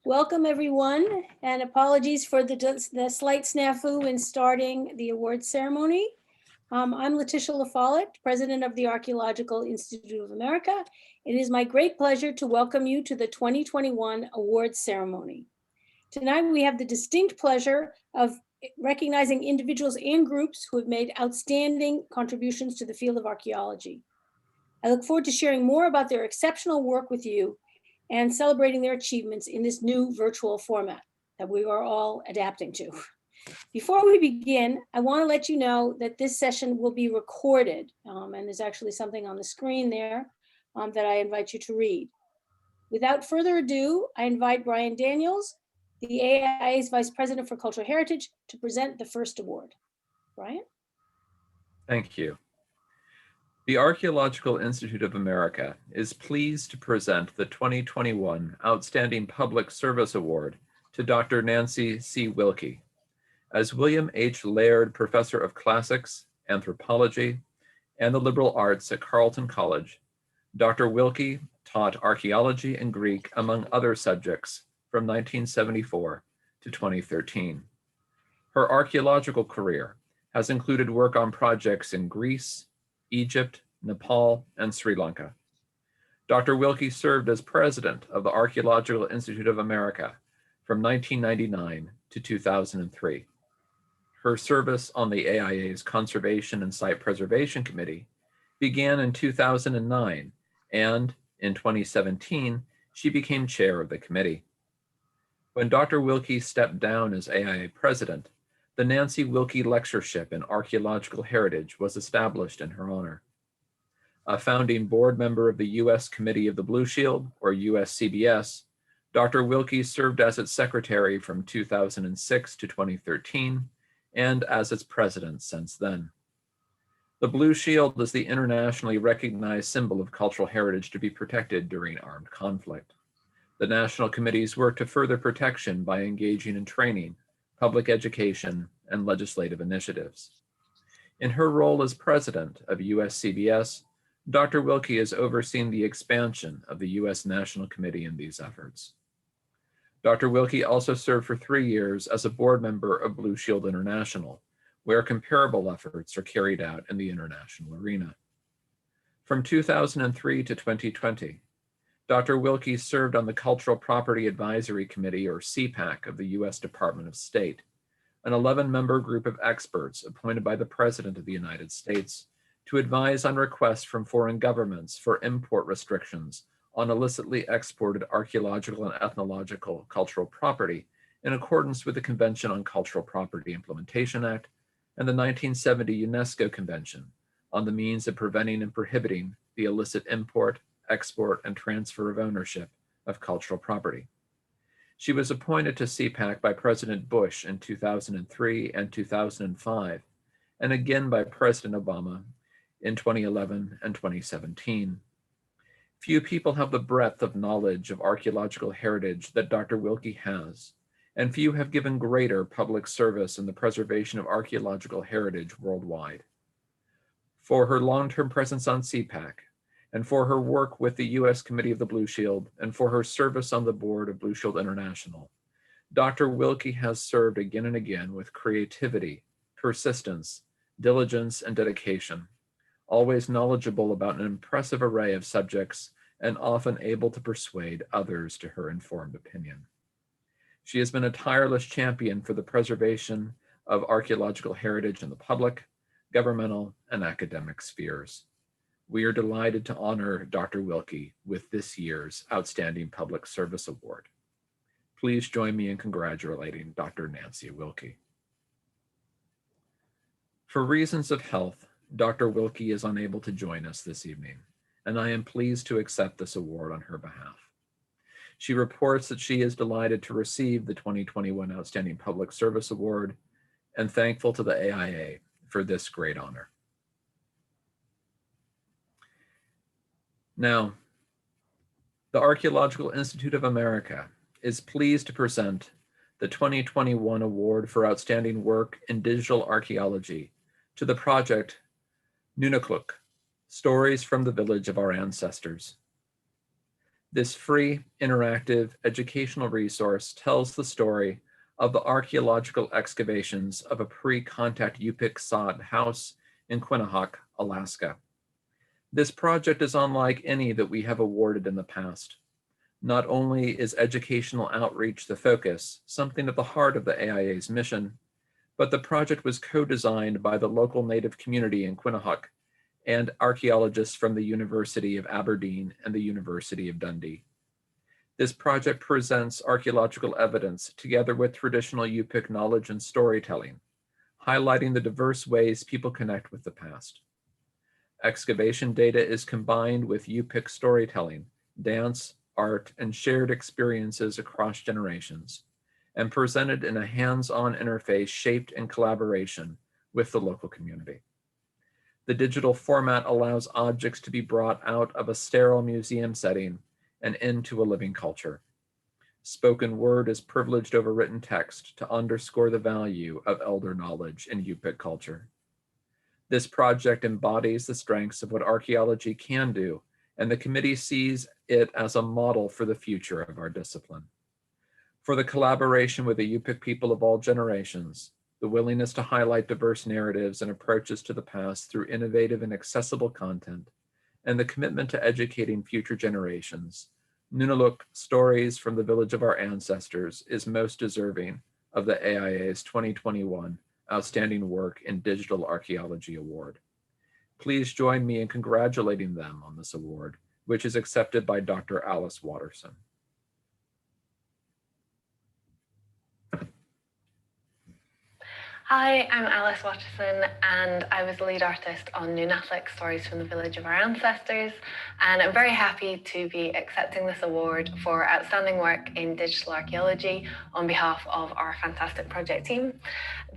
Welcome, everyone, and apologies for the slight snafu in starting the awards ceremony. I'm Letitia LaFollette, President of the Archaeological Institute of America. It is my great pleasure to welcome you to the 2021 awards ceremony. Tonight, we have the distinct pleasure of recognizing individuals and groups who have made outstanding contributions to the field of archaeology. I look forward to sharing more about their exceptional work with you and celebrating their achievements in this new virtual format that we are all adapting to. Before we begin, I want to let you know that this session will be recorded, and there's actually something on the screen there that I invite you to read. Without further ado, I invite Brian Daniels, the AIA's Vice President for Cultural Heritage, to present the first award. Brian? Thank you. The Archaeological Institute of America is pleased to present the 2021 Outstanding Public Service Award to Dr. Nancy C. Wilkie. As William H. Laird Professor of Classics, Anthropology, and the Liberal Arts at Carleton College, Dr. Wilkie taught archaeology and Greek among other subjects from 1974 to 2013. Her archaeological career has included work on projects in Greece, Egypt, Nepal, and Sri Lanka. Dr. Wilkie served as president of the Archaeological Institute of America from 1999 to 2003. Her service on the AIA's Conservation and Site Preservation Committee began in 2009, and in 2017, she became chair of the committee. When Dr. Wilkie stepped down as AIA president, the Nancy Wilkie Lectureship in Archaeological Heritage was established in her honor. A founding board member of the U.S. Committee of the Blue Shield, or USCBS, Dr. Wilkie served as its secretary from 2006 to 2013, and as its president since then. The Blue Shield is the internationally recognized symbol of cultural heritage to be protected during armed conflict. The National Committees work to further protection by engaging in training, public education, and legislative initiatives. In her role as president of USCBS, Dr. Wilkie has overseen the expansion of the U.S. National Committee in these efforts. Dr. Wilkie also served for 3 years as a board member of Blue Shield International, where comparable efforts are carried out in the international arena. From 2003 to 2020, Dr. Wilkie served on the Cultural Property Advisory Committee, or CPAC, of the U.S. Department of State, an 11-member group of experts appointed by the President of the United States to advise on requests from foreign governments for import restrictions on illicitly exported archaeological and ethnological cultural property in accordance with the Convention on Cultural Property Implementation Act and the 1970 UNESCO Convention on the means of preventing and prohibiting the illicit import, export, and transfer of ownership of cultural property. She was appointed to CPAC by President Bush in 2003 and 2005, and again by President Obama in 2011 and 2017. Few people have the breadth of knowledge of archaeological heritage that Dr. Wilkie has, and few have given greater public service in the preservation of archaeological heritage worldwide. For her long-term presence on CPAC, and for her work with the U.S. Committee of the Blue Shield, and for her service on the board of Blue Shield International, Dr. Wilkie has served again and again with creativity, persistence, diligence, and dedication, always knowledgeable about an impressive array of subjects and often able to persuade others to her informed opinion. She has been a tireless champion for the preservation of archaeological heritage in the public, governmental, and academic spheres. We are delighted to honor Dr. Wilkie with this year's Outstanding Public Service Award. Please join me in congratulating Dr. Nancy Wilkie. For reasons of health, Dr. Wilkie is unable to join us this evening, and I am pleased to accept this award on her behalf. She reports that she is delighted to receive the 2021 Outstanding Public Service Award and thankful to the AIA for this great honor. Now, the Archaeological Institute of America is pleased to present the 2021 Award for Outstanding Work in Digital Archaeology to the project Nunalleq, Stories from the Village of Our Ancestors. This free, interactive, educational resource tells the story of the archaeological excavations of a pre-contact Yupik sod house in Quinnahock, Alaska. This project is unlike any that we have awarded in the past. Not only is educational outreach the focus, something at the heart of the AIA's mission, but the project was co-designed by the local Native community in Quinnahock and archaeologists from the University of Aberdeen and the University of Dundee. This project presents archaeological evidence together with traditional Yupik knowledge and storytelling, highlighting the diverse ways people connect with the past. Excavation data is combined with Yupik storytelling, dance, art, and shared experiences across generations, and presented in a hands-on interface shaped in collaboration with the local community. The digital format allows objects to be brought out of a sterile museum setting and into a living culture. Spoken word is privileged over written text to underscore the value of elder knowledge in Yupik culture. This project embodies the strengths of what archaeology can do, and the committee sees it as a model for the future of our discipline. For the collaboration with the Yupik people of all generations, the willingness to highlight diverse narratives and approaches to the past through innovative and accessible content, and the commitment to educating future generations, Nunalleq Stories from the Village of Our Ancestors is most deserving of the AIA's 2021 Outstanding Work in Digital Archaeology Award. Please join me in congratulating them on this award, which is accepted by Dr. Alice Watterson. Hi, I'm Alice Watterson, and I was the lead artist on Nunalleq Stories from the Village of Our Ancestors, and I'm very happy to be accepting this award for outstanding work in digital archaeology on behalf of our fantastic project team.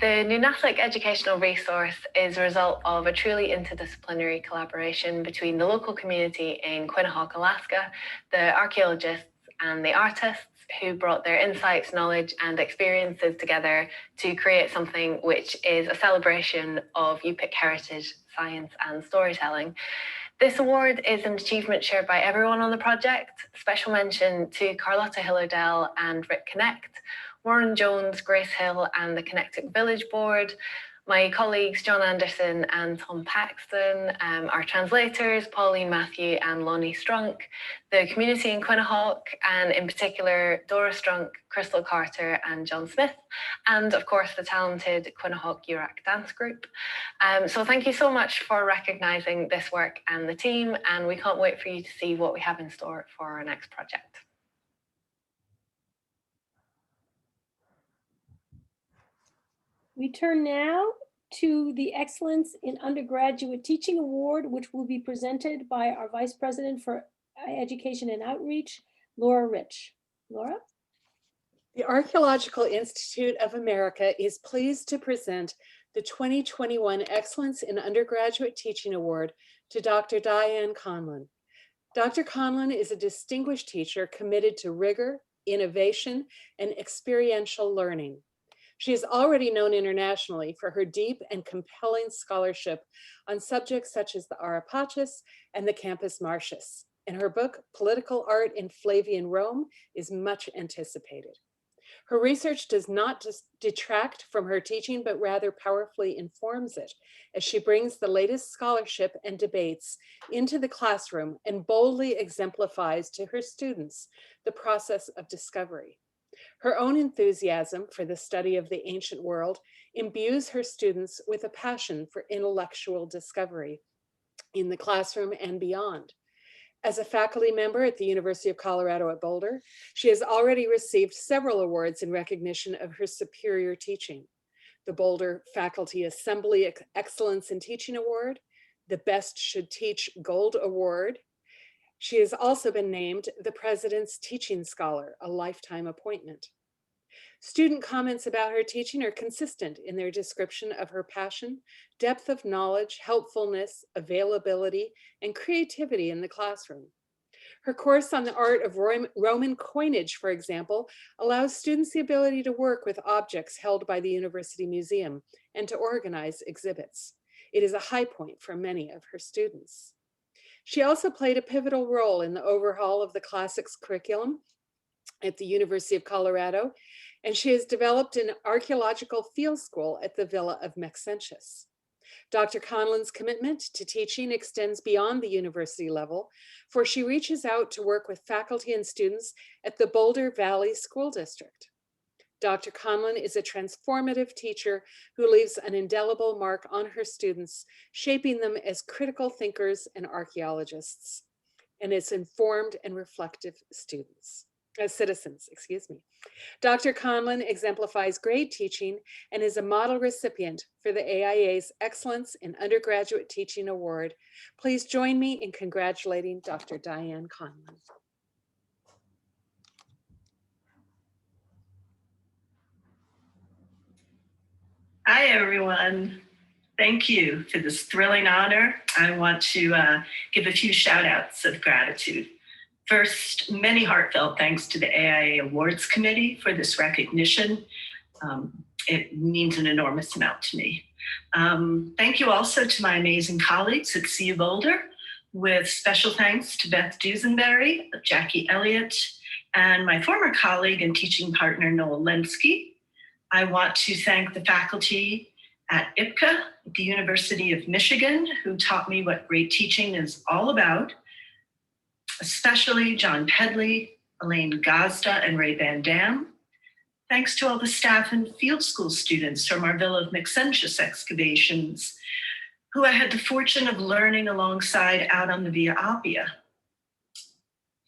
The Nunalleq educational resource is a result of a truly interdisciplinary collaboration between the local community in Quinnahock, Alaska, the archaeologists and the artists, who brought their insights, knowledge, and experiences together to create something which is a celebration of Yupik heritage, science, and storytelling. This award is an achievement shared by everyone on the project. Special mention to Carlotta Hillerdell and Rick Connect, Warren Jones, Grace Hill, and the Connecticut Village Board, my colleagues John Anderson and Tom Paxton, our translators, Pauline Matthew and Lonnie Strunk, the community in Quinnahock, and in particular, Dora Strunk, Crystal Carter, and John Smith, and of course, the talented Quinnahock Urak Dance Group. So thank you so much for recognizing this work and the team, and we can't wait for you to see what we have in store for our next project. We turn now to the Excellence in Undergraduate Teaching Award, which will be presented by our Vice President for Education and Outreach, Laura Rich. Laura? The Archaeological Institute of America is pleased to present the 2021 Excellence in Undergraduate Teaching Award to Dr. Diane Conlin. Dr. Conlin is a distinguished teacher committed to rigor, innovation, and experiential learning. She is already known internationally for her deep and compelling scholarship on subjects such as the Arapachus and the Campus Martius. And her book, Political Art in Flavian Rome, is much anticipated. Her research does not just detract from her teaching, but rather powerfully informs it as she brings the latest scholarship and debates into the classroom and boldly exemplifies to her students the process of discovery. Her own enthusiasm for the study of the ancient world imbues her students with a passion for intellectual discovery in the classroom and beyond. As a faculty member at the University of Colorado at Boulder, she has already received several awards in recognition of her superior teaching. The Boulder Faculty Assembly Excellence in Teaching Award, the Best Should Teach Gold Award. She has also been named the President's Teaching Scholar, a lifetime appointment. Student comments about her teaching are consistent in their description of her passion, depth of knowledge, helpfulness, availability, and creativity in the classroom. Her course on the art of Roman coinage, for example, allows students the ability to work with objects held by the University Museum and to organize exhibits. It is a high point for many of her students. She also played a pivotal role in the overhaul of the classics curriculum at the University of Colorado, and she has developed an archaeological field school at the Villa of Maxentius. Dr. Conlin's commitment to teaching extends beyond the university level, for she reaches out to work with faculty and students at the Boulder Valley School District. Dr. Conlin is a transformative teacher who leaves an indelible mark on her students, shaping them as critical thinkers and archaeologists, and as informed and reflective citizens. Dr. Conlin exemplifies great teaching and is a model recipient for the AIA's Excellence in Undergraduate Teaching Award. Please join me in congratulating Dr. Diane Conlin. Hi, everyone. Thank you for this thrilling honor. I want to give a few shout outs of gratitude. First, many heartfelt thanks to the AIA Awards Committee for this recognition. It means an enormous amount to me. Thank you also to my amazing colleagues at CU Boulder, with special thanks to Beth Dusenberry, Jackie Elliott, and my former colleague and teaching partner, Noel Lenski. I want to thank the faculty at IPCA at the University of Michigan, who taught me what great teaching is all about, especially John Pedley, Elaine Gazda, and Ray Van Dam. Thanks to all the staff and field school students from our Villa of Maxentius excavations, who I had the fortune of learning alongside out on the Via Appia.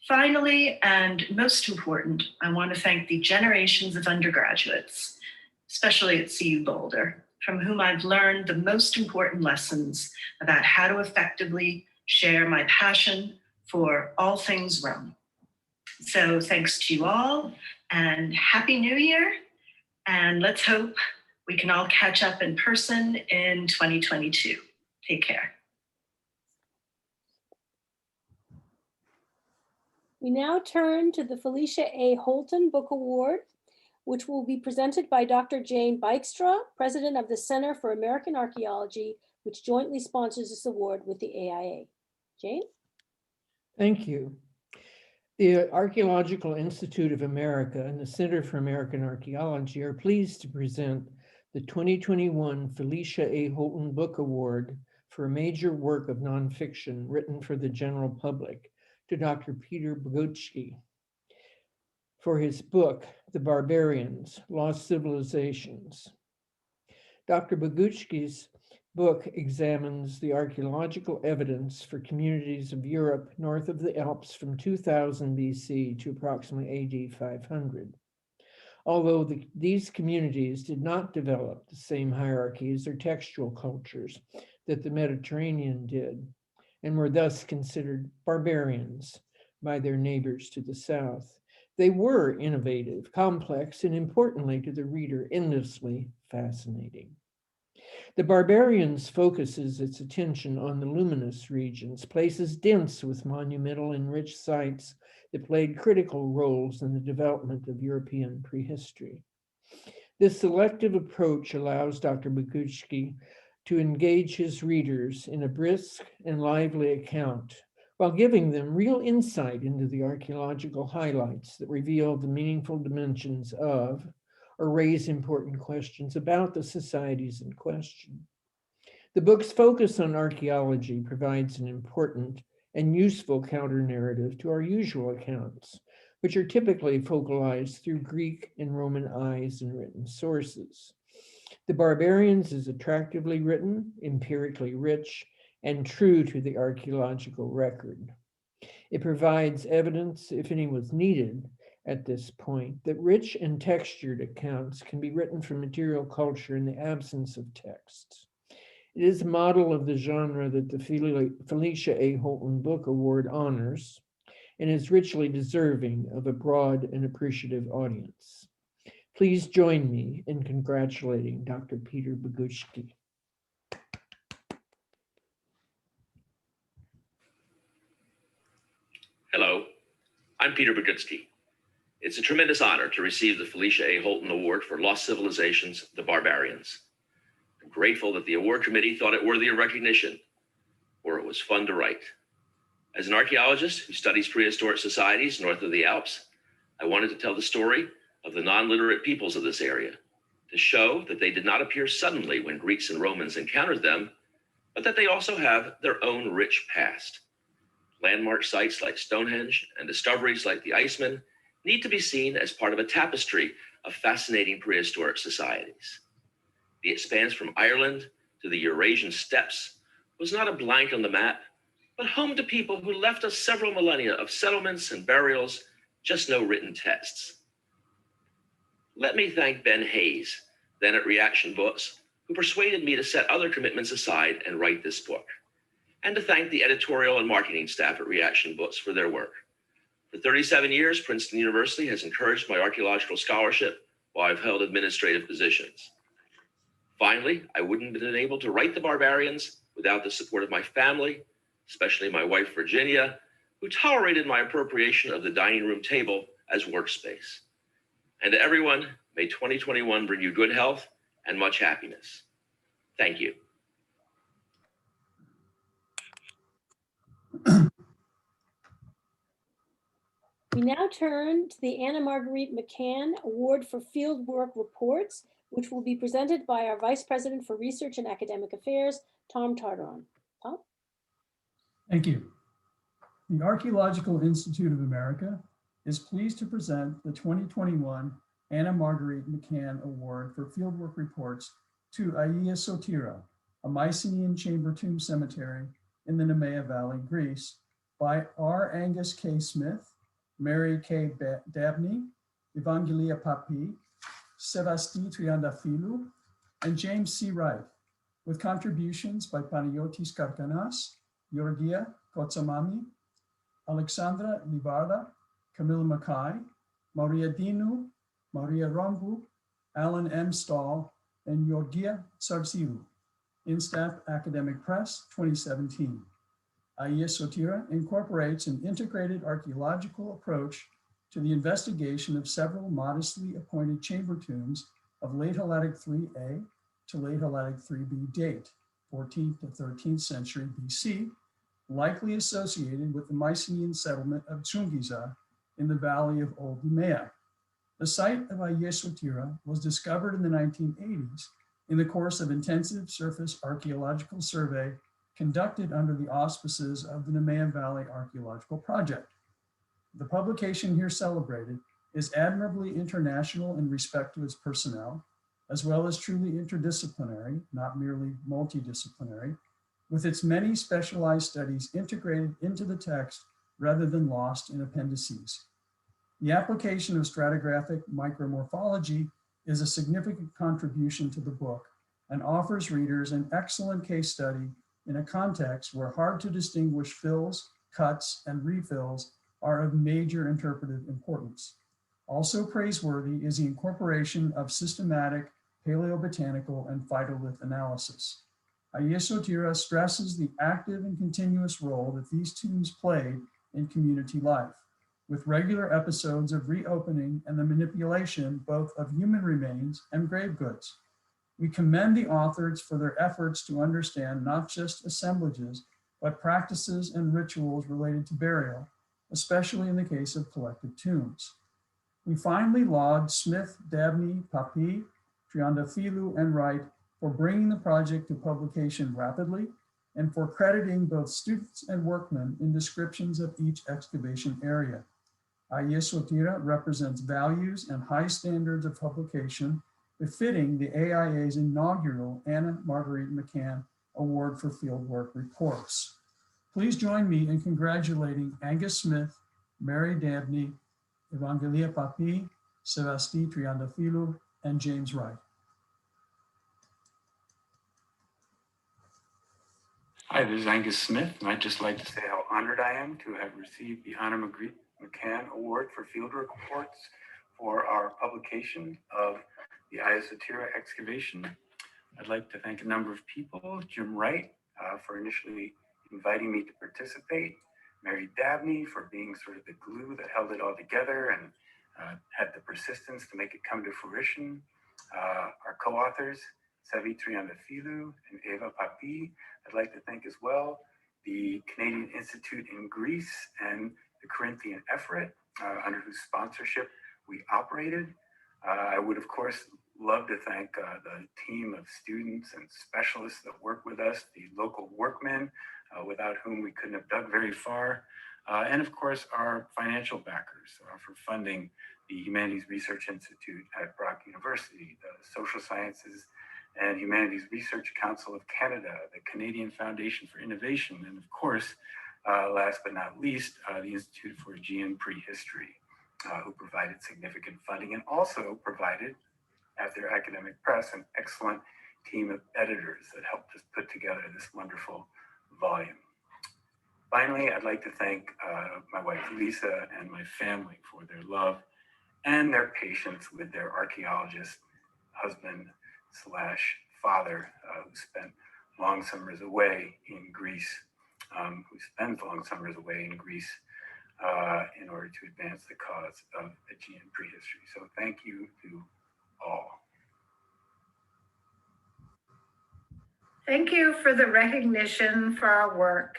Finally, and most important, I want to thank the generations of undergraduates, especially at CU Boulder, from whom I've learned the most important lessons about how to effectively share my passion for all things Rome. So thanks to you all, and Happy New Year, and let's hope we can all catch up in person in 2022. Take care. We now turn to the Felicia A. Holton Book Award, which will be presented by Dr. Jane Bijkstra, President of the Center for American Archaeology, which jointly sponsors this award with the AIA. Jane? Thank you. The Archaeological Institute of America and the Center for American Archaeology are pleased to present the 2021 Felicia A. Holton Book Award for a major work of nonfiction written for the general public to Dr. Peter Bogucki for his book, The Barbarians, Lost Civilizations. Dr. Bogucki's book examines the archaeological evidence for communities of Europe north of the Alps from 2000 BC to approximately AD 500. Although these communities did not develop the same hierarchies or textual cultures that the Mediterranean did, and were thus considered barbarians by their neighbors to the south, they were innovative, complex, and importantly to the reader, endlessly fascinating. The Barbarians focuses its attention on the luminous regions, places dense with monumental and rich sites that played critical roles in the development of European prehistory. This selective approach allows Dr. Bogucki to engage his readers in a brisk and lively account, while giving them real insight into the archaeological highlights that reveal the meaningful dimensions of or raise important questions about the societies in question. The book's focus on archaeology provides an important and useful counter-narrative to our usual accounts, which are typically focalized through Greek and Roman eyes and written sources. The Barbarians is attractively written, empirically rich, and true to the archaeological record. It provides evidence, if any was needed at this point, that rich and textured accounts can be written from material culture in the absence of texts. It is a model of the genre that the Felicia A. Holton Book Award honors, and is richly deserving of a broad and appreciative audience. Please join me in congratulating Dr. Peter Bogucki. Hello, I'm Peter Bogucki. It's a tremendous honor to receive the Felicia A. Holton Award for Lost Civilizations, The Barbarians. I'm grateful that the award committee thought it worthy of recognition, or it was fun to write. As an archaeologist who studies prehistoric societies north of the Alps, I wanted to tell the story of the non-literate peoples of this area, to show that they did not appear suddenly when Greeks and Romans encountered them, but that they also have their own rich past. Landmark sites like Stonehenge and discoveries like the Iceman need to be seen as part of a tapestry of fascinating prehistoric societies. The expanse from Ireland to the Eurasian steppes was not a blank on the map, but home to people who left us several millennia of settlements and burials, just no written texts. Let me thank Ben Hayes, then at Reaction Books, who persuaded me to set other commitments aside and write this book, and to thank the editorial and marketing staff at Reaction Books for their work. For 37 years, Princeton University has encouraged my archaeological scholarship while I've held administrative positions. Finally, I wouldn't have been able to write The Barbarians without the support of my family, especially my wife, Virginia, who tolerated my appropriation of the dining room table as workspace. And to everyone, may 2021 bring you good health and much happiness. Thank you. We now turn to the Anna Marguerite McCann Award for Fieldwork Reports, which will be presented by our Vice President for Research and Academic Affairs, Tom Tartaron. Tom? Thank you. The Archaeological Institute of America is pleased to present the 2021 Anna Marguerite McCann Award for Fieldwork Reports to Ayia Sotira, a Mycenaean chamber tomb cemetery in the Nemea Valley, Greece, by R. Angus K. Smith, Mary K. Dabney, Evangelia Pappi, Sevasti Triantaphyllou, and James C. Wright, with contributions by Panagiotis Karkanas, Georgia Kotsamami, Alexandra Livarda, Camilla Mackay, Maria Dinu, Maria Rombu, Alan M. Stahl, and Georgia Tsartsiou, InStaff Academic Press, 2017. Ayia Sotira incorporates an integrated archaeological approach to the investigation of several modestly appointed chamber tombs of late Helladic 3A to late Helladic 3B date, 14th to 13th century BC, likely associated with the Mycenaean settlement of Chungiza in the valley of Old Nemea. The site of Ayia Sotira was discovered in the 1980s in the course of intensive surface archaeological survey conducted under the auspices of the Nemea Valley Archaeological Project. The publication here celebrated is admirably international in respect to its personnel, as well as truly interdisciplinary, not merely multidisciplinary, with its many specialized studies integrated into the text rather than lost in appendices. The application of stratigraphic micromorphology is a significant contribution to the book and offers readers an excellent case study in a context where hard to distinguish fills, cuts, and refills are of major interpretive importance. Also praiseworthy is the incorporation of systematic paleobotanical and phytolith analysis. Ayia Sotira stresses the active and continuous role that these tombs played in community life, with regular episodes of reopening and the manipulation both of human remains and grave goods. We commend the authors for their efforts to understand not just assemblages, but practices and rituals related to burial, especially in the case of collective tombs. We finally laud Smith, Dabney, Pappi, Triantaphyllou, and Wright for bringing the project to publication rapidly and for crediting both students and workmen in descriptions of each excavation area. Ayia Sotira represents values and high standards of publication befitting the AIA's inaugural Anna Marguerite McCann Award for Fieldwork Reports. Please join me in congratulating Angus Smith, Mary Dabney, Evangelia Pappi, Sevasti Triantaphyllou, and James Wright. Hi, this is Angus Smith, and I'd just like to say how honored I am to have received the Anna Marguerite McCann Award for Fieldwork Reports for our publication of the Ayia Sotira excavation. I'd like to thank a number of people, Jim Wright for initially inviting me to participate, Mary Dabney for being sort of the glue that held it all together and had the persistence to make it come to fruition, our co-authors, Sevi Triantaphyllou and Eva Pappi, I'd like to thank as well, the Canadian Institute in Greece, and the Corinthian Effort, under whose sponsorship we operated. I would, of course, love to thank the team of students and specialists that work with us, the local workmen, without whom we couldn't have dug very far, and of course, our financial backers for funding the Humanities Research Institute at Brock University, the Social Sciences and Humanities Research Council of Canada, the Canadian Foundation for Innovation, and of course, last but not least, the Institute for Aegean Prehistory, who provided significant funding and also provided, at their academic press, an excellent team of editors that helped us put together this wonderful volume. Finally, I'd like to thank my wife, Lisa, and my family for their love and their patience with their archaeologist husband / father, who spent long summers away in Greece, who spends long summers away in Greece in order to advance the cause of Aegean prehistory. So thank you to all. Thank you for the recognition for our work.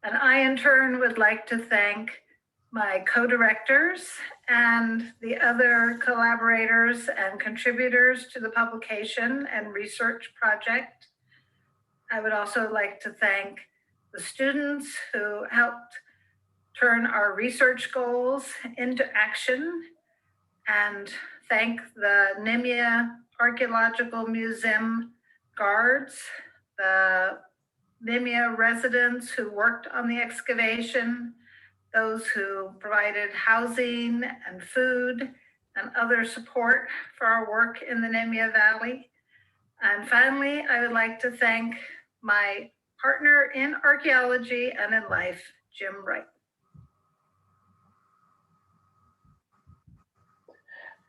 And I, in turn, would like to thank my co-directors and the other collaborators and contributors to the publication and research project. I would also like to thank the students who helped turn our research goals into action, and thank the Nemea Archaeological Museum guards, the Nemea residents who worked on the excavation, those who provided housing and food and other support for our work in the Nemea Valley. And finally, I would like to thank my partner in archaeology and in life, Jim Wright.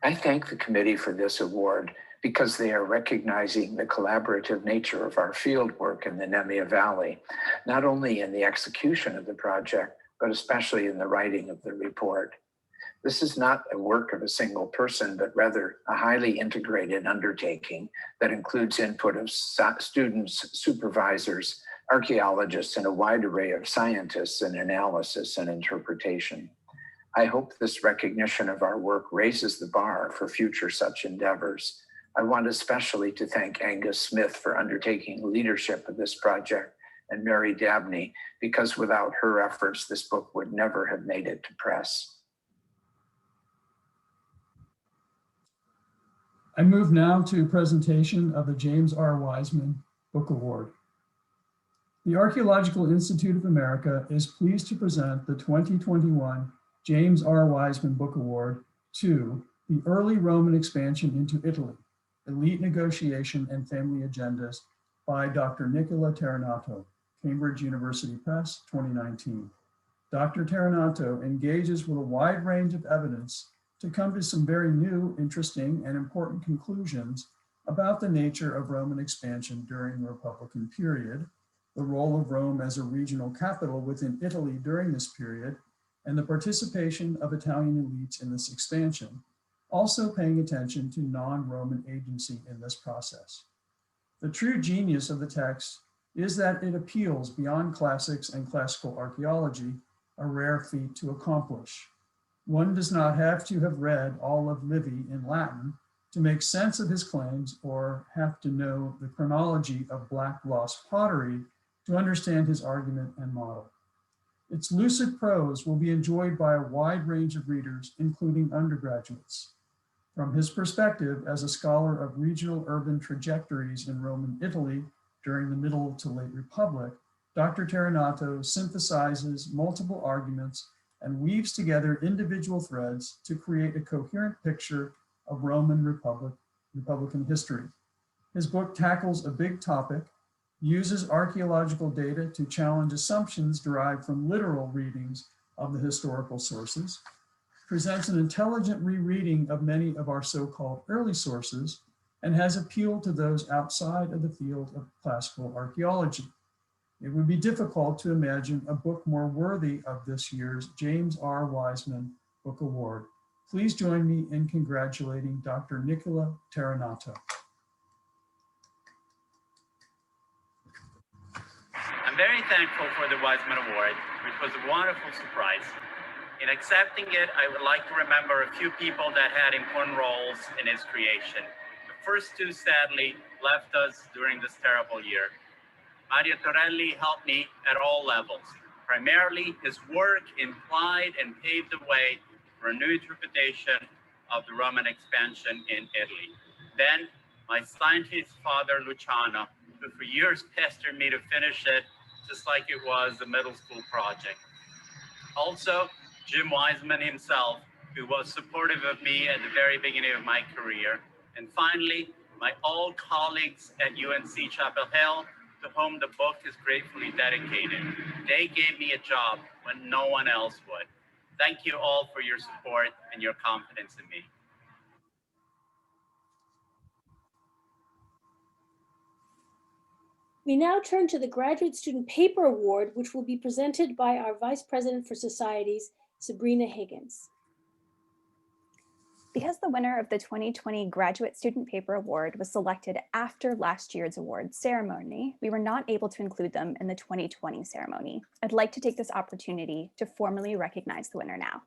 I thank the committee for this award because they are recognizing the collaborative nature of our field work in the Nemea Valley, not only in the execution of the project, but especially in the writing of the report. This is not a work of a single person, but rather a highly integrated undertaking that includes input of students, supervisors, archaeologists, and a wide array of scientists in analysis and interpretation. I hope this recognition of our work raises the bar for future such endeavors. I want especially to thank Angus Smith for undertaking leadership of this project, and Mary Dabney, because without her efforts, this book would never have made it to press. I move now to presentation of the James R. Wiseman Book Award. The Archaeological Institute of America is pleased to present the 2021 James R. Wiseman Book Award to The Early Roman Expansion into Italy, Elite Negotiation and Family Agendas by Dr. Nicola Terranato, Cambridge University Press, 2019. Dr. Terranato engages with a wide range of evidence to come to some very new, interesting, and important conclusions about the nature of Roman expansion during the Republican period, the role of Rome as a regional capital within Italy during this period, and the participation of Italian elites in this expansion, also paying attention to non-Roman agency in this process. The true genius of the text is that it appeals beyond classics and classical archaeology, a rare feat to accomplish. One does not have to have read all of Livy in Latin to make sense of his claims or have to know the chronology of Black lost pottery to understand his argument and model. Its lucid prose will be enjoyed by a wide range of readers, including undergraduates. From his perspective as a scholar of regional urban trajectories in Roman Italy during the Middle to Late Republic, Dr. Terranato synthesizes multiple arguments and weaves together individual threads to create a coherent picture of Roman Republican history. His book tackles a big topic, uses archaeological data to challenge assumptions derived from literal readings of the historical sources, presents an intelligent rereading of many of our so-called early sources, and has appealed to those outside of the field of classical archaeology. It would be difficult to imagine a book more worthy of this year's James R. Wiseman Book Award. Please join me in congratulating Dr. Nicola Terranato. I'm very thankful for the Wiseman Award, which was a wonderful surprise. In accepting it, I would like to remember a few people that had important roles in its creation. The first two, sadly, left us during this terrible year. Mario Torelli helped me at all levels. Primarily, his work implied and paved the way for a new interpretation of the Roman expansion in Italy. Then, my scientist father, Luciano, who for years pestered me to finish it just like it was a middle school project. Also, Jim Wiseman himself, who was supportive of me at the very beginning of my career. And finally, my old colleagues at UNC Chapel Hill, to whom the book is gratefully dedicated. They gave me a job when no one else would. Thank you all for your support and your confidence in me. We now turn to the Graduate Student Paper Award, which will be presented by our Vice President for Societies, Sabrina Higgins. Because the winner of the 2020 Graduate Student Paper Award was selected after last year's awards ceremony, we were not able to include them in the 2020 ceremony. I'd like to take this opportunity to formally recognize the winner now.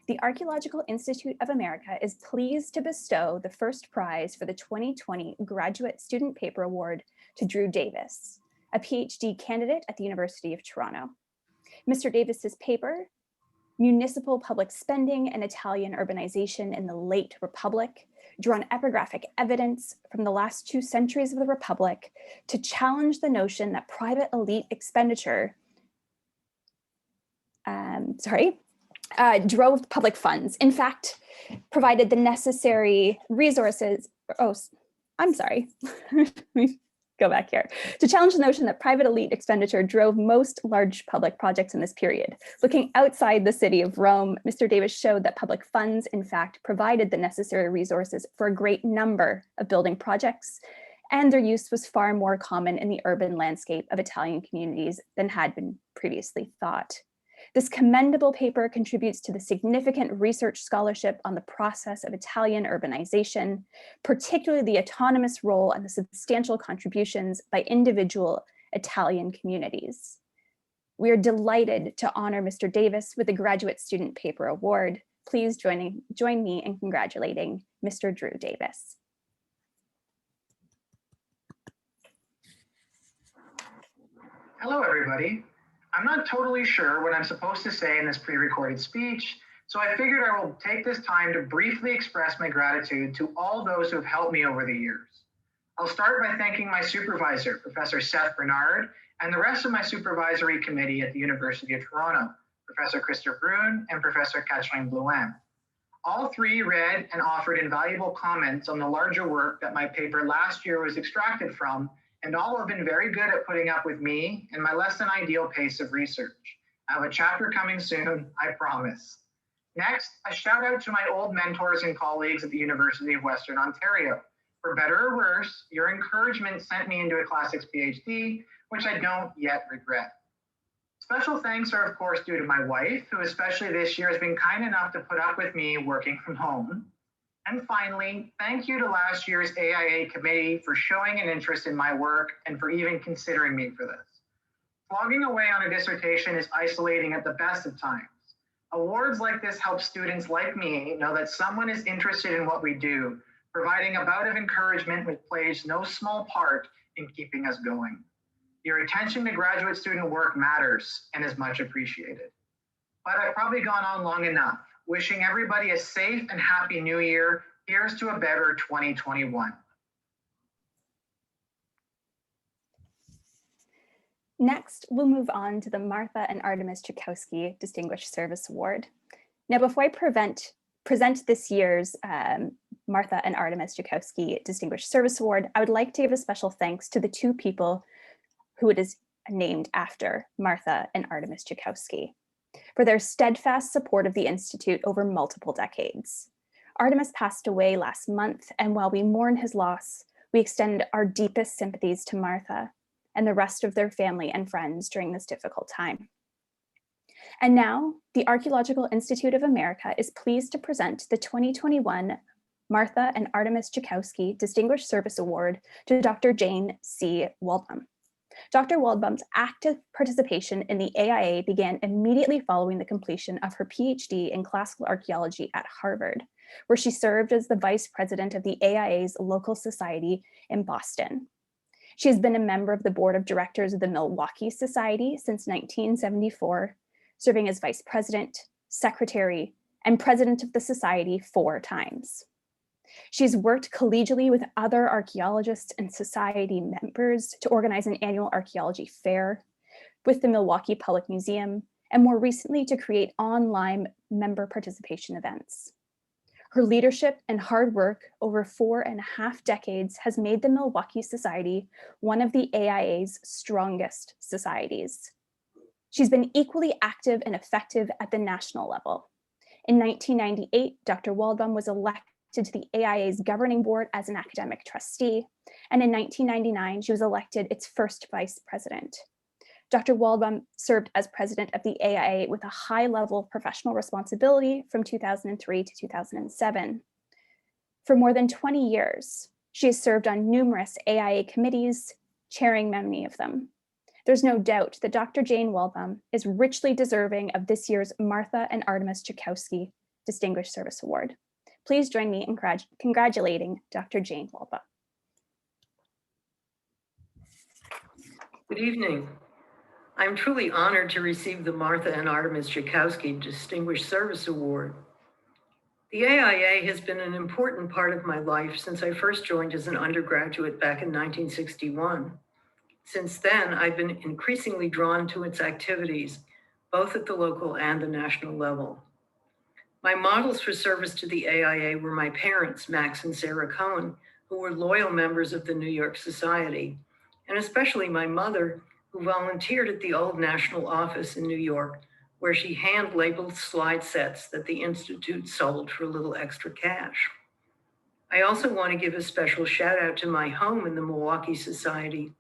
The Archaeological Institute of America is pleased to bestow the first prize for the 2020 Graduate Student Paper Award to Drew Davis, a PhD candidate at the University of Toronto. Mr. Davis's paper, Municipal Public Spending and Italian Urbanization in the Late Republic, drew on epigraphic evidence from the last 2 centuries of the Republic to challenge the notion that private elite expenditure drove public funds. In fact, provided the necessary resources. Let me go back here. To challenge the notion that private elite expenditure drove most large public projects in this period. Looking outside the city of Rome, Mr. Davis showed that public funds, in fact, provided the necessary resources for a great number of building projects, and their use was far more common in the urban landscape of Italian communities than had been previously thought. This commendable paper contributes to the significant research scholarship on the process of Italian urbanization, particularly the autonomous role and the substantial contributions by individual Italian communities. We are delighted to honor Mr. Davis with the Graduate Student Paper Award. Please join me in congratulating Mr. Drew Davis. Hello, everybody. I'm not totally sure what I'm supposed to say in this pre-recorded speech, so I figured I will take this time to briefly express my gratitude to all those who have helped me over the years. I'll start by thanking my supervisor, Professor Seth Bernard, and the rest of my supervisory committee at the University of Toronto, Professor Christopher Brune and Professor Catherine Blouin. All 3 read and offered invaluable comments on the larger work that my paper last year was extracted from, and all have been very good at putting up with me and my less than ideal pace of research. I have a chapter coming soon, I promise. Next, a shout out to my old mentors and colleagues at the University of Western Ontario. For better or worse, your encouragement sent me into a classics PhD, which I don't yet regret. Special thanks are of course due to my wife, who especially this year has been kind enough to put up with me working from home. And finally, thank you to last year's AIA committee for showing an interest in my work and for even considering me for this. Slogging away on a dissertation is isolating at the best of times. Awards like this help students like me know that someone is interested in what we do, providing a bout of encouragement which plays no small part in keeping us going. Your attention to graduate student work matters and is much appreciated. But I've probably gone on long enough. Wishing everybody a safe and happy new year. Here's to a better 2021. Next, we'll move on to the Martha and Artemis Czukowski Distinguished Service Award. Now, before I present this year's Martha and Artemis Czukowski Distinguished Service Award, I would like to give a special thanks to the 2 people who it is named after, Martha and Artemis Czukowski, for their steadfast support of the Institute over multiple decades. Artemis passed away last month, and while we mourn his loss, we extend our deepest sympathies to Martha and the rest of their family and friends during this difficult time. And now, the Archaeological Institute of America is pleased to present the 2021 Martha and Artemis Czukowski Distinguished Service Award to Dr. Jane C. Waldman. Dr. Waldbaum's active participation in the AIA began immediately following the completion of her PhD in classical archaeology at Harvard, where she served as the vice president of the AIA's local society in Boston. She has been a member of the board of directors of the Milwaukee Society since 1974, serving as vice president, secretary, and president of the society 4 times. She's worked collegially with other archaeologists and society members to organize an annual archaeology fair with the Milwaukee Public Museum, and more recently to create online member participation events. Her leadership and hard work over 4.5 decades has made the Milwaukee Society one of the AIA's strongest societies. She's been equally active and effective at the national level. In 1998, Dr. Waldbaum was elected to the AIA's governing board as an academic trustee, and in 1999, she was elected its first vice president. Dr. Waldbaum served as president of the AIA with a high level of professional responsibility from 2003 to 2007. For more than 20 years, she has served on numerous AIA committees, chairing many of them. There's no doubt that Dr. Jane Waldbaum is richly deserving of this year's Martha and Artemis Joukowsky Distinguished Service Award. Please join me in congratulating Dr. Jane Waldbaum. Good evening. I'm truly honored to receive the Martha and Artemis Joukowsky Distinguished Service Award. The AIA has been an important part of my life since I first joined as an undergraduate back in 1961. Since then, I've been increasingly drawn to its activities, both at the local and the national level. My models for service to the AIA were my parents, Max and Sarah Cohen, who were loyal members of the New York Society, and especially my mother, who volunteered at the old national office in New York, where she hand-labeled slide sets that the Institute sold for a little extra cash. I also want to give a special shout out to my home in the Milwaukee Society.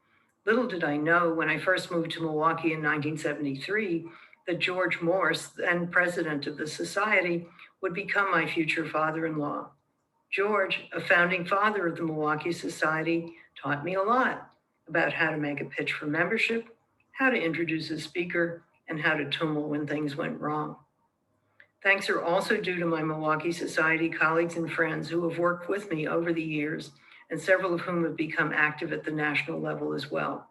Little did I know when I first moved to Milwaukee in 1973 that George Morse, then president of the Society, would become my future father-in-law. George, a founding father of the Milwaukee Society, taught me a lot about how to make a pitch for membership, how to introduce a speaker, and how to tumble when things went wrong. Thanks are also due to my Milwaukee Society colleagues and friends who have worked with me over the years, and several of whom have become active at the national level as well.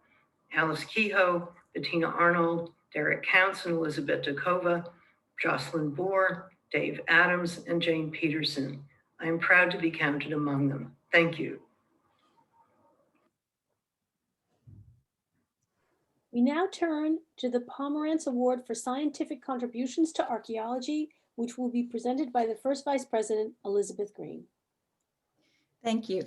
Alice Kehoe, Bettina Arnold, Derek Counts and Elizabeth Dakova, Jocelyn Bohr, Dave Adams, and Jane Peterson. I am proud to be counted among them. Thank you. We now turn to the Pomerantz Award for Scientific Contributions to Archaeology, which will be presented by the first Vice President, Elizabeth Green. Thank you.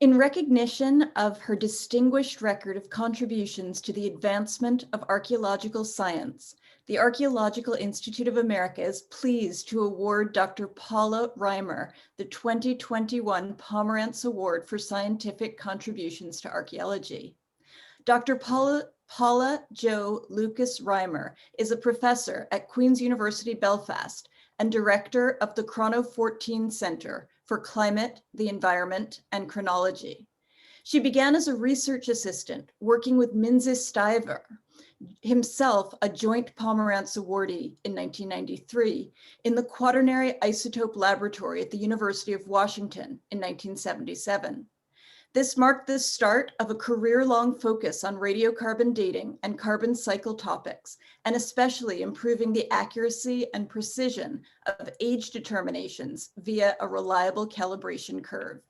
In recognition of her distinguished record of contributions to the advancement of archaeological science, the Archaeological Institute of America is pleased to award Dr. Paula Reimer the 2021 Pomerantz Award for Scientific Contributions to Archaeology. Dr. Paula Jo Lucas Reimer is a professor at Queen's University Belfast and director of the Chrono 14 Center for Climate, the Environment, and Chronology. She began as a research assistant working with Minzis Stiver, himself a joint Pomerantz awardee in 1993, in the Quaternary Isotope Laboratory at the University of Washington in 1977. This marked the start of a career-long focus on radiocarbon dating and carbon cycle topics, and especially improving the accuracy and precision of age determinations via a reliable calibration curve.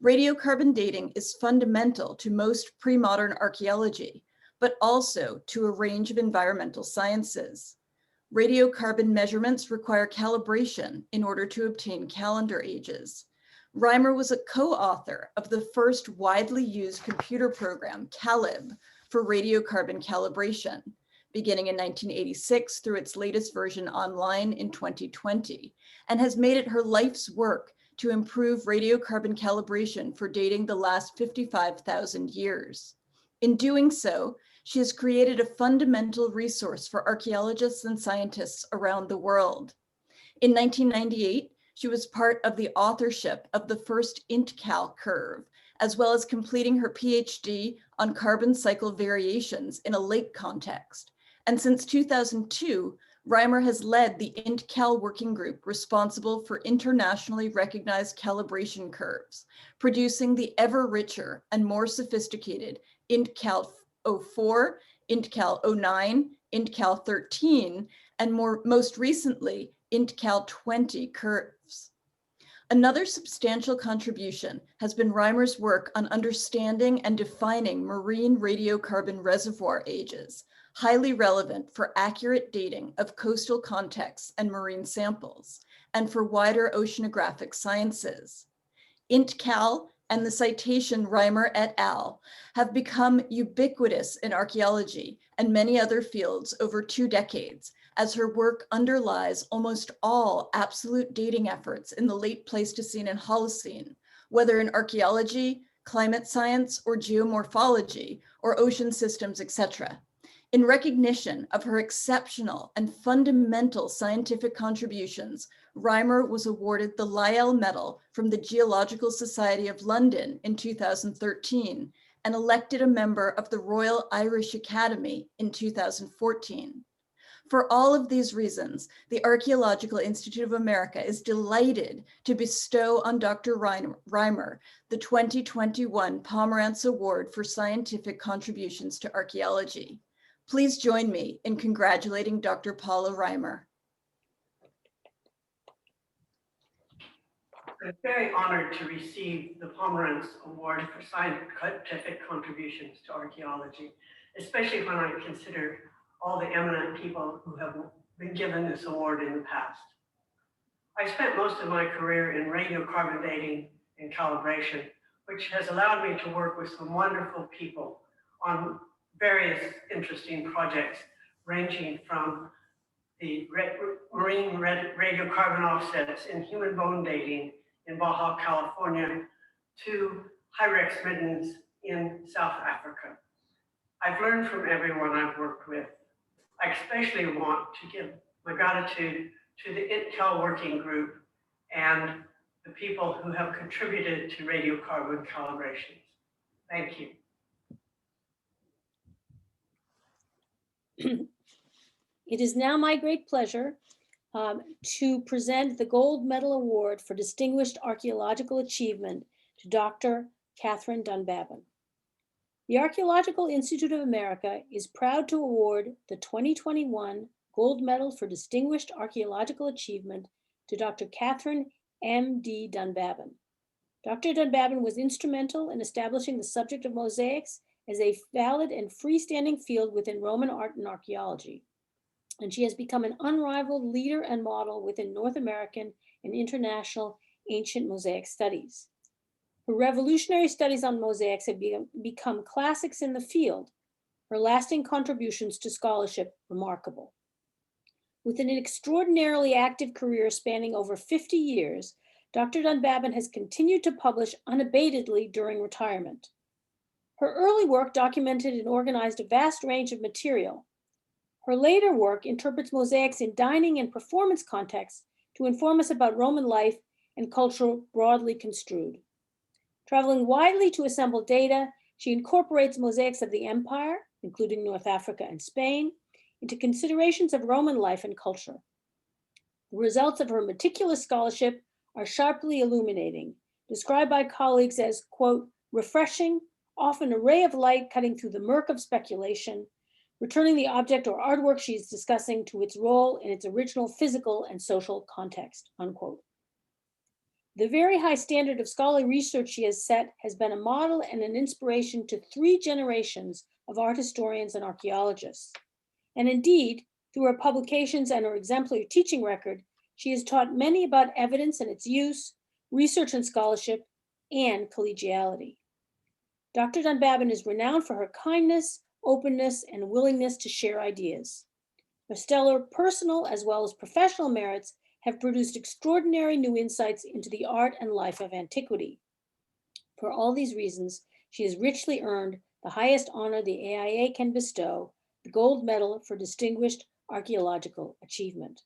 Radiocarbon dating is fundamental to most pre-modern archaeology, but also to a range of environmental sciences. Radiocarbon measurements require calibration in order to obtain calendar ages. Reimer was a co-author of the first widely used computer program, CALIB, for radiocarbon calibration, beginning in 1986 through its latest version online in 2020, and has made it her life's work to improve radiocarbon calibration for dating the last 55,000 years. In doing so, she has created a fundamental resource for archaeologists and scientists around the world. In 1998, She was part of the authorship of the first IntCal curve, as well as completing her PhD on carbon cycle variations in a lake context. And since 2002, Reimer has led the IntCal working group responsible for internationally recognized calibration curves, producing the ever richer and more sophisticated IntCal 04, IntCal 09, IntCal 13, and most recently, IntCal 20 curves. Another substantial contribution has been Reimer's work on understanding and defining marine radiocarbon reservoir ages, highly relevant for accurate dating of coastal contexts and marine samples, and for wider oceanographic sciences. IntCal and the citation Reimer et al. Have become ubiquitous in archaeology and many other fields over 2 decades, as her work underlies almost all absolute dating efforts in the late Pleistocene and Holocene, whether in archaeology, climate science, or geomorphology, or ocean systems, etc. In recognition of her exceptional and fundamental scientific contributions, Reimer was awarded the Lyell Medal from the Geological Society of London in 2013 and elected a member of the Royal Irish Academy in 2014. For all of these reasons, the Archaeological Institute of America is delighted to bestow on Dr. Reimer the 2021 Pomerantz Award for Scientific Contributions to Archaeology. Please join me in congratulating Dr. Paula Reimer. I'm very honored to receive the Pomerantz Award for Scientific Contributions to Archaeology, especially when I consider all the eminent people who have been given this award in the past. I spent most of my career in radiocarbon dating and calibration, which has allowed me to work with some wonderful people on various interesting projects, ranging from the marine radiocarbon offsets in human bone dating in Baja, California, to Hyrex middens in South Africa. I've learned from everyone I've worked with. I especially want to give my gratitude to the IntCal working group and the people who have contributed to radiocarbon calibrations. Thank you. It is now my great pleasure to present the Gold Medal Award for Distinguished Archaeological Achievement to Dr. Catherine Dunbabin. The Archaeological Institute of America is proud to award the 2021 Gold Medal for Distinguished Archaeological Achievement to Dr. Catherine M.D. Dunbabin. Dr. Dunbabin was instrumental in establishing the subject of mosaics as a valid and freestanding field within Roman art and archaeology, and she has become an unrivaled leader and model within North American and international ancient mosaic studies. Her revolutionary studies on mosaics have become classics in the field, her lasting contributions to scholarship remarkable. With an extraordinarily active career spanning over 50 years, Dr. Dunbabin has continued to publish unabatedly during retirement. Her early work documented and organized a vast range of material. Her later work interprets mosaics in dining and performance contexts to inform us about Roman life and culture broadly construed. Traveling widely to assemble data, she incorporates mosaics of the empire, including North Africa and Spain, into considerations of Roman life and culture. The results of her meticulous scholarship are sharply illuminating, described by colleagues as, quote, refreshing, often a ray of light cutting through the murk of speculation, returning the object or artwork she is discussing to its role in its original physical and social context, unquote. The very high standard of scholarly research she has set has been a model and an inspiration to 3 generations of art historians and archaeologists. And indeed, through her publications and her exemplary teaching record, she has taught many about evidence and its use, research and scholarship, and collegiality. Dr. Dunbabin is renowned for her kindness, openness, and willingness to share ideas. Her stellar personal as well as professional merits have produced extraordinary new insights into the art and life of antiquity. For all these reasons, she has richly earned the highest honor the AIA can bestow, the Gold Medal for Distinguished Archaeological Achievement.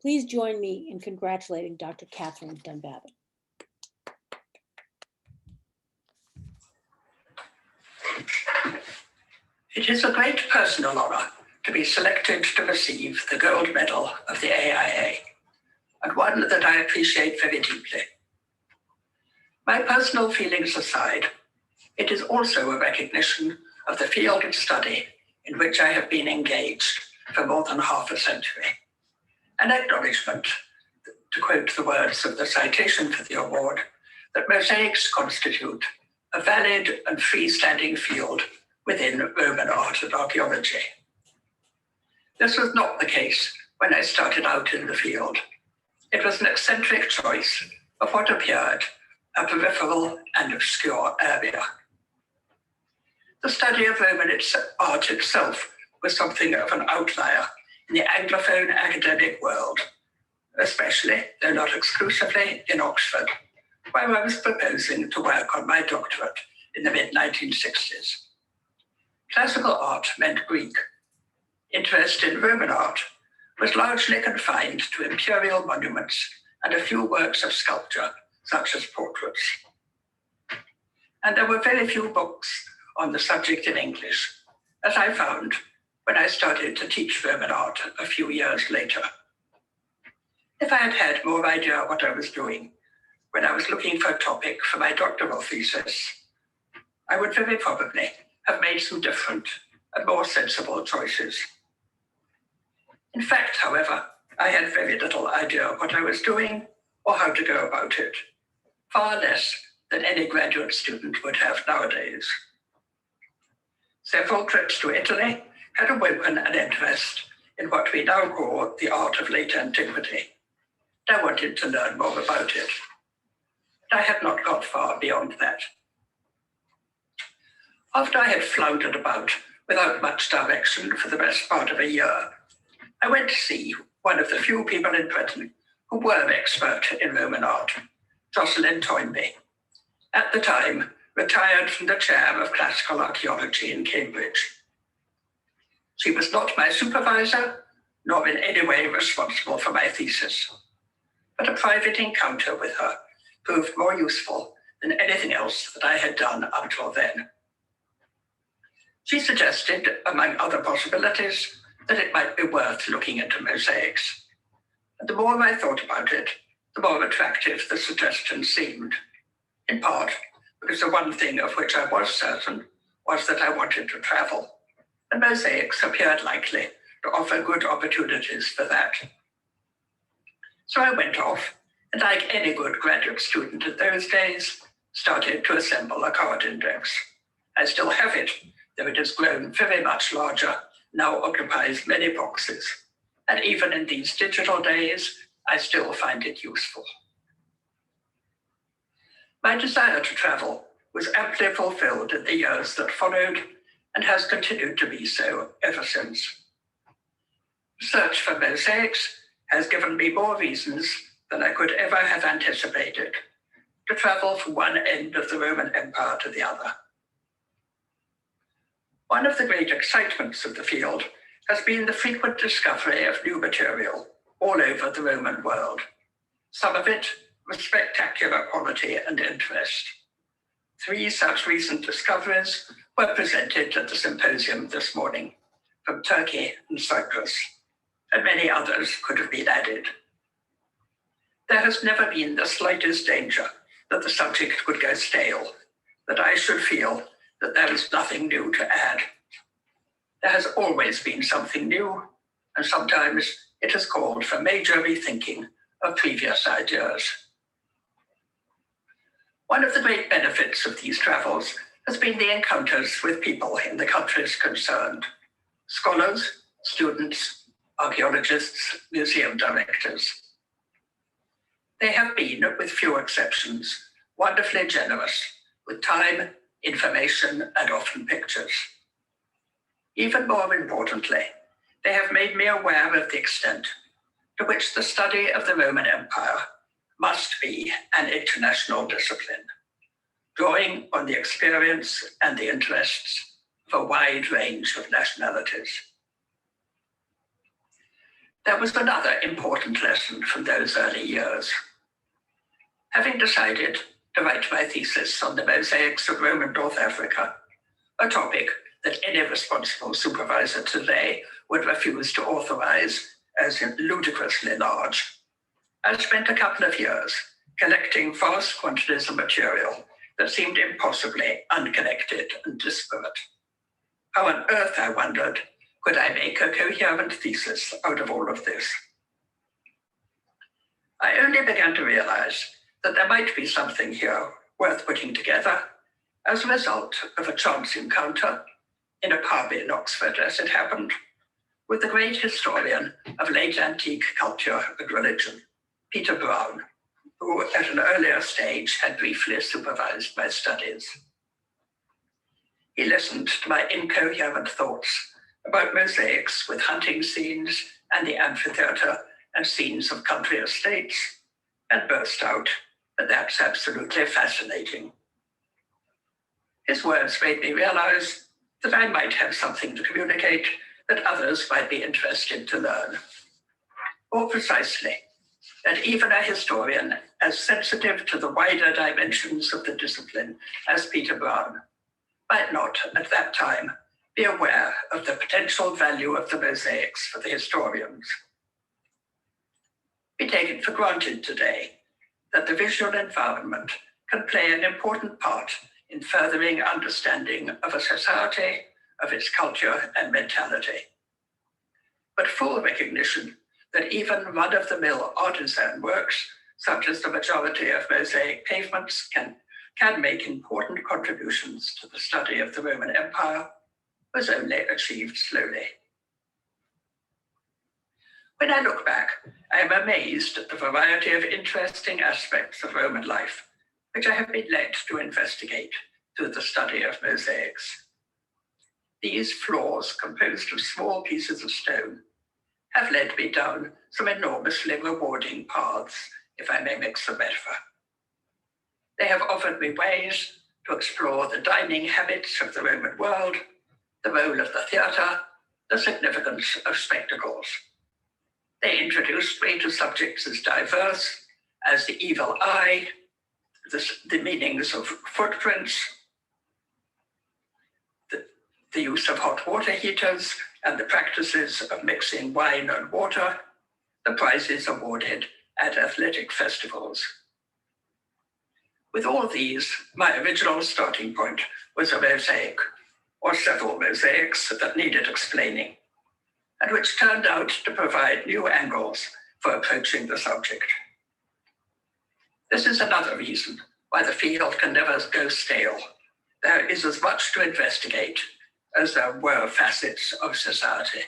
Please join me in congratulating Dr. Catherine Dunbabin. It is a great personal honor to be selected to receive the gold medal of the AIA, and one that I appreciate very deeply. My personal feelings aside, it is also a recognition of the field of study in which I have been engaged for more than half a century. An acknowledgement, to quote the words of the citation for the award, that mosaics constitute a valid and freestanding field within Roman art and archaeology. This was not the case when I started out in the field. It was an eccentric choice of what appeared a peripheral and obscure area. The study of Roman art itself was something of an outlier in the Anglophone academic world, especially, though not exclusively, in Oxford, where I was proposing to work on my doctorate in the mid-1960s. Classical art meant Greek. Interest in Roman art was largely confined to imperial monuments and a few works of sculpture, such as portraits. And there were very few books on the subject in English, as I found when I started to teach Roman art a few years later. If I had had more idea what I was doing when I was looking for a topic for my doctoral thesis, I would very probably have made some different and more sensible choices. In fact, however, I had very little idea what I was doing or how to go about it, far less than any graduate student would have nowadays. Several trips to Italy had awoken an interest in what we now call the art of late antiquity. I wanted to learn more about it. I had not got far beyond that. After I had floundered about without much direction for the best part of a year, I went to see one of the few people in Britain who were expert in Roman art, Jocelyn Toynbee, at the time retired from the chair of classical archaeology in Cambridge. She was not my supervisor, nor in any way responsible for my thesis, but a private encounter with her proved more useful than anything else that I had done up till then. She suggested, among other possibilities, that it might be worth looking into mosaics. And the more I thought about it, the more attractive the suggestion seemed, in part because the one thing of which I was certain was that I wanted to travel, and mosaics appeared likely to offer good opportunities for that. So I went off, and like any good graduate student in those days, started to assemble a card index. I still have it, though it has grown very much larger, now occupies many boxes. And even in these digital days, I still find it useful. My desire to travel was amply fulfilled in the years that followed and has continued to be so ever since. Search for mosaics has given me more reasons than I could ever have anticipated to travel from one end of the Roman Empire to the other. One of the great excitements of the field has been the frequent discovery of new material all over the Roman world, some of it with spectacular quality and interest. 3 such recent discoveries were presented at the symposium this morning from Turkey and Cyprus, and many others could have been added. There has never been the slightest danger that the subject could go stale, that I should feel that there is nothing new to add. There has always been something new, and sometimes it has called for major rethinking of previous ideas. One of the great benefits of these travels has been the encounters with people in the countries concerned: scholars, students, archaeologists, museum directors. They have been, with few exceptions, wonderfully generous with time, information, and often pictures. Even more importantly, they have made me aware of the extent to which the study of the Roman Empire must be an international discipline, drawing on the experience and the interests of a wide range of nationalities. There was another important lesson from those early years. Having decided to write my thesis on the mosaics of Roman North Africa, a topic that any responsible supervisor today would refuse to authorize as ludicrously large, I spent a couple of years collecting vast quantities of material that seemed impossibly unconnected and disparate. How on earth, I wondered, could I make a coherent thesis out of all of this? I only began to realize that there might be something here worth putting together as a result of a chance encounter in a pub in Oxford, as it happened, with the great historian of late antique culture and religion, Peter Brown, who at an earlier stage had briefly supervised my studies. He listened to my incoherent thoughts about mosaics with hunting scenes and the amphitheater and scenes of country estates, and burst out, "But that's absolutely fascinating." His words made me realize that I might have something to communicate that others might be interested to learn. More precisely, that even a historian as sensitive to the wider dimensions of the discipline as Peter Brown might not at that time be aware of the potential value of the mosaics for the historians. We take it for granted today that the visual environment can play an important part in furthering understanding of a society, of its culture and mentality. But full recognition that even run-of-the-mill artisan works, such as the majority of mosaic pavements, can make important contributions to the study of the Roman Empire, was only achieved slowly. When I look back, I am amazed at the variety of interesting aspects of Roman life, which I have been led to investigate through the study of mosaics. These floors, composed of small pieces of stone, have led me down some enormously rewarding paths, if I may mix the metaphor. They have offered me ways to explore the dining habits of the Roman world, the role of the theatre, the significance of spectacles. They introduced me to subjects as diverse as the evil eye, the meanings of footprints, the use of hot water heaters, and the practices of mixing wine and water, the prizes awarded at athletic festivals. With all these, my original starting point was a mosaic, or several mosaics that needed explaining, and which turned out to provide new angles for approaching the subject. This is another reason why the field can never go stale. There is as much to investigate as there were facets of society.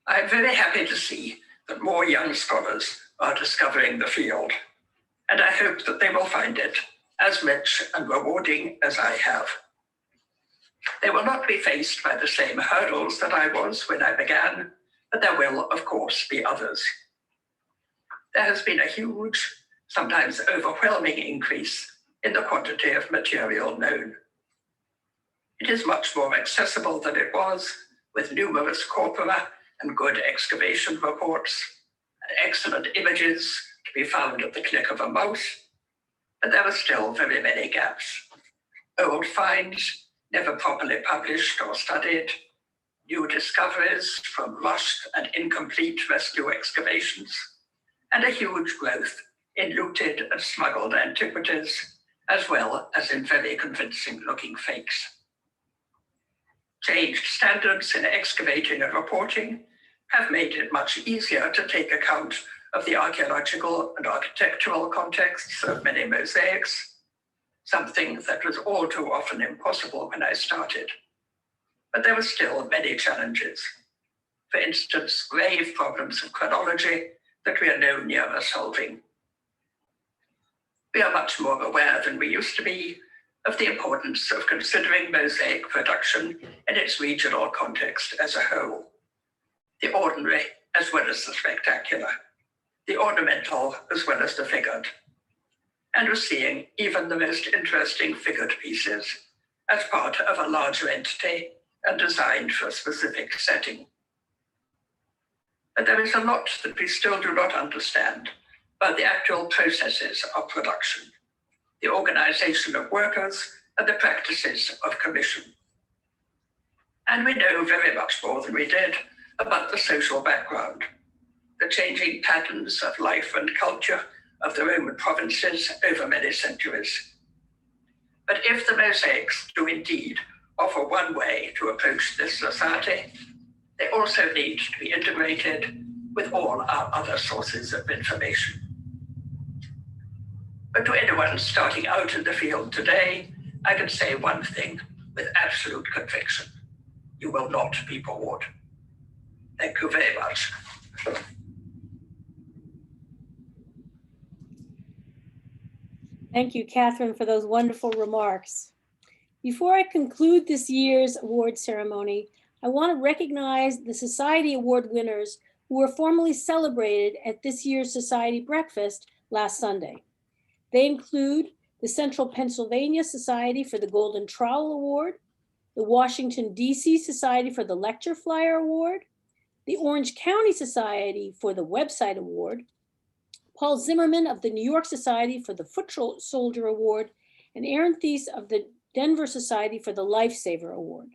I'm very happy to see that more young scholars are discovering the field, and I hope that they will find it as rich and rewarding as I have. They will not be faced by the same hurdles that I was when I began, but there will, of course, be others. There has been a huge, sometimes overwhelming increase in the quantity of material known. It is much more accessible than it was, with numerous corpora and good excavation reports, and excellent images to be found at the click of a mouse, but there are still very many gaps. Old finds, never properly published or studied, new discoveries from rushed and incomplete rescue excavations, and a huge growth in looted and smuggled antiquities, as well as in very convincing-looking fakes. Changed standards in excavating and reporting have made it much easier to take account of the archaeological and architectural contexts of many mosaics, something that was all too often impossible when I started. But there were still many challenges. For instance, grave problems of chronology that we are no nearer solving. We are much more aware than we used to be of the importance of considering mosaic production in its regional context as a whole, the ordinary as well as the spectacular, the ornamental as well as the figured, and of seeing even the most interesting figured pieces as part of a larger entity and designed for a specific setting. but there is a lot that we still do not understand about the actual processes of production, the organization of workers, and the practices of commission. And we know very much more than we did about the social background, the changing patterns of life and culture of the Roman provinces over many centuries. But if the mosaics do indeed offer one way to approach this society, they also need to be integrated with all our other sources of information. But to anyone starting out in the field today, I can say one thing with absolute conviction: you will not be bored. Thank you very much. Thank you, Catherine, for those wonderful remarks. Before I conclude this year's award ceremony, I want to recognize the Society Award winners who were formally celebrated at this year's Society breakfast last Sunday. They include the Central Pennsylvania Society for the Golden Trowel Award, the Washington, D.C. Society for the Lecture Flyer Award, the Orange County Society for the Website Award, Paul Zimmerman of the New York Society for the Foot Soldier Award, and Aaron Thies of the Denver Society for the Lifesaver Award.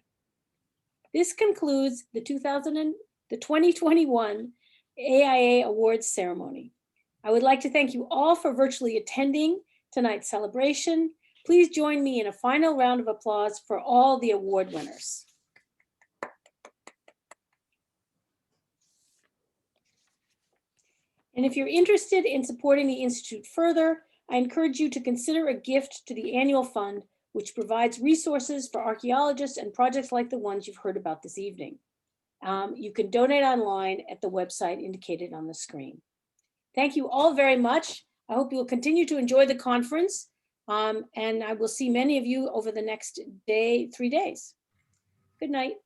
This concludes the 2021 AIA Awards Ceremony. I would like to thank you all for virtually attending tonight's celebration. Please join me in a final round of applause for all the award winners. And if you're interested in supporting the Institute further, I encourage you to consider a gift to the annual fund, which provides resources for archaeologists and projects like the ones you've heard about this evening. You can donate online at the website indicated on the screen. Thank you all very much. I hope you'll continue to enjoy the conference, and I will see many of you over the next 3 days. Good night.